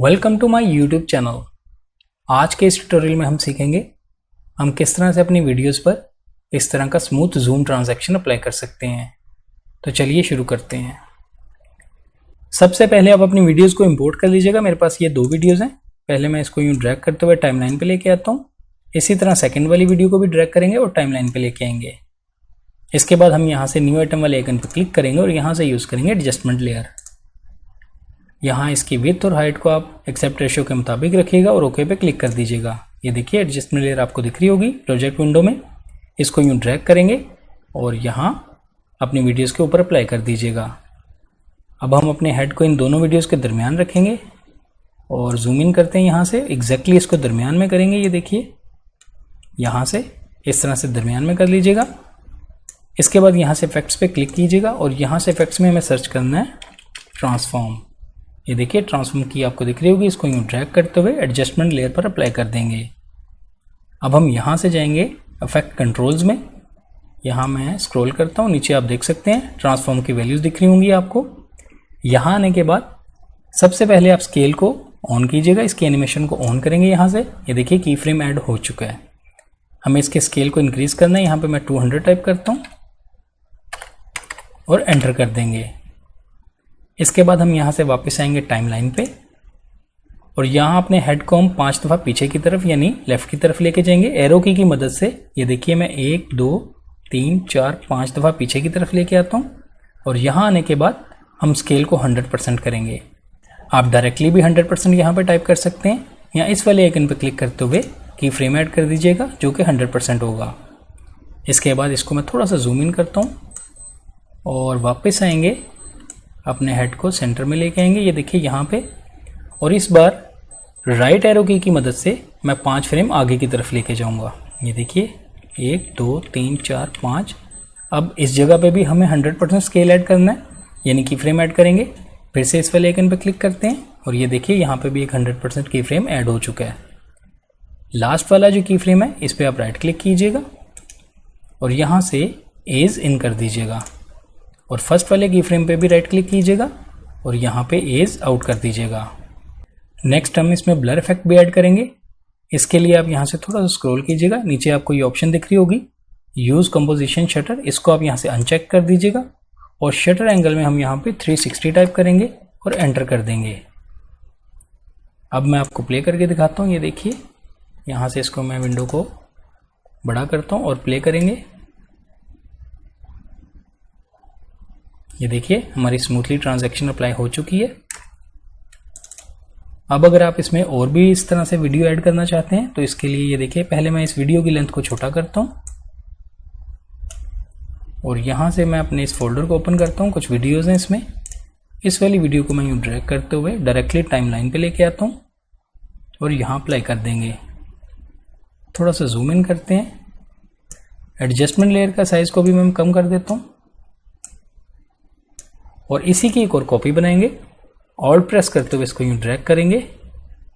Welcome to my YouTube channel. आज के इस ट्यूटोरियल में हम सीखेंगे हम किस तरह से अपनी वीडियोस पर इस तरह का स्मूथ जूम ट्रांजैक्शन अप्लाई कर सकते हैं। तो चलिए शुरू करते हैं। सबसे पहले आप अपनी वीडियोस को इंपोर्ट कर लीजिएगा। मेरे पास ये दो वीडियोस हैं। पहले मैं इसको यूँ ड्रैग करते हुए टाइमलाइन पे लेके आता हूँ। इसी तरह सेकंड वाली वीडियो को भी ड्रैग करेंगे और टाइमलाइन पे लेके आएंगे। इसके बाद हम यहाँ से न्यू आइटम वाले आइकन पर क्लिक करेंगे और यहाँ से यूज़ करेंगे एडजस्टमेंट लेयर। यहाँ इसकी विड्थ और हाइट को आप एक्सेप्ट रेशियो के मुताबिक रखिएगा और ओके पे क्लिक कर दीजिएगा। ये देखिए एडजस्टमेंट लेयर आपको दिख रही होगी प्रोजेक्ट विंडो में। इसको यूँ ड्रैग करेंगे और यहाँ अपनी वीडियोस के ऊपर अप्लाई कर दीजिएगा। अब हम अपने हेड को इन दोनों वीडियोस के दरमियान रखेंगे और जूम इन करते हैं। यहाँ से एग्जैक्टली इसको दरमियान में करेंगे। ये देखिए यहाँ से इस तरह से दरमियान में कर लीजिएगा। इसके बाद यहाँ से इफेक्ट्स पे क्लिक कीजिएगा और यहाँ से इफेक्ट्स में हमें सर्च करना है ट्रांसफॉर्म। ये देखिए ट्रांसफॉर्म की आपको दिख रही होगी। इसको यूँ ड्रैग करते हुए एडजस्टमेंट लेयर पर अप्लाई कर देंगे। अब हम यहाँ से जाएंगे इफेक्ट कंट्रोल्स में। यहाँ मैं स्क्रॉल करता हूँ, नीचे आप देख सकते हैं ट्रांसफॉर्म की वैल्यूज़ दिख रही होंगी आपको। यहाँ आने के बाद सबसे पहले आप स्केल को ऑन कीजिएगा। इसकी एनिमेशन को ऑन करेंगे यहाँ से। ये देखिए की फ्रेम ऐड हो चुका है। हमें इसके स्केल को इंक्रीज़ करना है। यहाँ पर मैं 200 टाइप करता हूँ और एंटर कर देंगे। इसके बाद हम यहाँ से वापस आएंगे टाइमलाइन पे और यहाँ अपने हेड को हम 5 दफ़ा पीछे की तरफ यानी लेफ़्ट की तरफ लेके जाएंगे एरो की मदद से। ये देखिए मैं 1 2 3 4 5 दफ़ा पीछे की तरफ लेके आता हूँ और यहाँ आने के बाद हम स्केल को 100% करेंगे। आप डायरेक्टली भी 100% यहाँ पर टाइप कर सकते हैं या इस वाले आइकन पर क्लिक करते हुए की फ्रेम ऐड कर दीजिएगा जो कि 100% होगा। इसके बाद इसको मैं थोड़ा सा जूम इन करता हूँ और वापस आएंगे अपने हेड को सेंटर में लेके आएंगे। ये देखिए यहाँ पे और इस बार राइट एरो की मदद से मैं 5 फ्रेम आगे की तरफ लेके जाऊँगा। ये देखिए 1 2 3 4 5। अब इस जगह पे भी हमें 100% स्केल ऐड करना है यानी की फ्रेम ऐड करेंगे। फिर से इस वाले आइकन पे क्लिक करते हैं और ये देखिए यहाँ पे भी एक 100% की फ्रेम ऐड हो चुका है। लास्ट वाला जो की फ्रेम है इस पर आप राइट क्लिक कीजिएगा और यहाँ से एज इन कर दीजिएगा और फर्स्ट वाले की फ्रेम पे भी राइट क्लिक कीजिएगा और यहाँ पे एज आउट कर दीजिएगा। नेक्स्ट हम इसमें ब्लर इफेक्ट भी ऐड करेंगे। इसके लिए आप यहाँ से थोड़ा सा स्क्रॉल कीजिएगा। नीचे आपको ये ऑप्शन दिख रही होगी यूज़ कंपोजिशन शटर। इसको आप यहाँ से अनचेक कर दीजिएगा और शटर एंगल में हम यहाँ पे 360 टाइप करेंगे और एंटर कर देंगे। अब मैं आपको प्ले करके दिखाता हूँ। ये देखिए यहाँ से इसको मैं विंडो को बड़ा करता हूँ और प्ले करेंगे। ये देखिए हमारी स्मूथली ट्रांजैक्शन अप्लाई हो चुकी है। अब अगर आप इसमें और भी इस तरह से वीडियो ऐड करना चाहते हैं तो इसके लिए ये देखिए पहले मैं इस वीडियो की लेंथ को छोटा करता हूँ और यहाँ से मैं अपने इस फोल्डर को ओपन करता हूँ। कुछ वीडियोस हैं इसमें। इस वाली वीडियो को मैं यूँ ड्रैग करते हुए डायरेक्टली टाइमलाइन पे लेके आता हूँ और यहाँ अप्लाई कर देंगे। थोड़ा सा जूम इन करते हैं। एडजस्टमेंट लेयर का साइज़ को भी मैं कम कर देता हूँ और इसी की एक और कॉपी बनाएंगे। ऑल्ट प्रेस करते हुए इसको यूँ ड्रैग करेंगे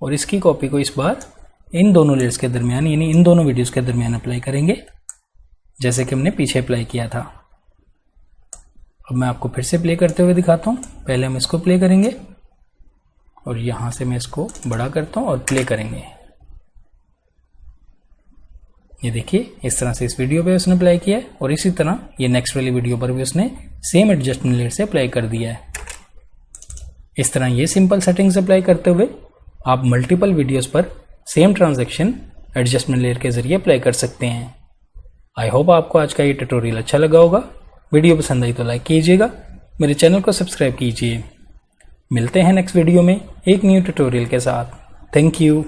और इसकी कॉपी को इस बार इन दोनों लेयर्स के दरमियान यानी इन दोनों वीडियोस के दरमियान अप्लाई करेंगे जैसे कि हमने पीछे अप्लाई किया था। अब मैं आपको फिर से प्ले करते हुए दिखाता हूँ। पहले हम इसको प्ले करेंगे और यहाँ से मैं इसको बड़ा करता हूँ और प्ले करेंगे। ये देखिए इस तरह से इस वीडियो पे उसने अप्लाई किया है और इसी तरह ये नेक्स्ट वाली वीडियो पर भी उसने सेम एडजस्टमेंट लेयर से अप्लाई कर दिया है। इस तरह ये सिंपल सेटिंग्स अप्लाई करते हुए आप मल्टीपल वीडियोस पर सेम ट्रांजैक्शन एडजस्टमेंट लेयर के जरिए अप्लाई कर सकते हैं। आई होप आपको आज का ये ट्यूटोरियल अच्छा लगा होगा। वीडियो पसंद आई तो लाइक कीजिएगा, मेरे चैनल को सब्सक्राइब कीजिए। मिलते हैं नेक्स्ट वीडियो में एक न्यू ट्यूटोरियल के साथ। Thank you.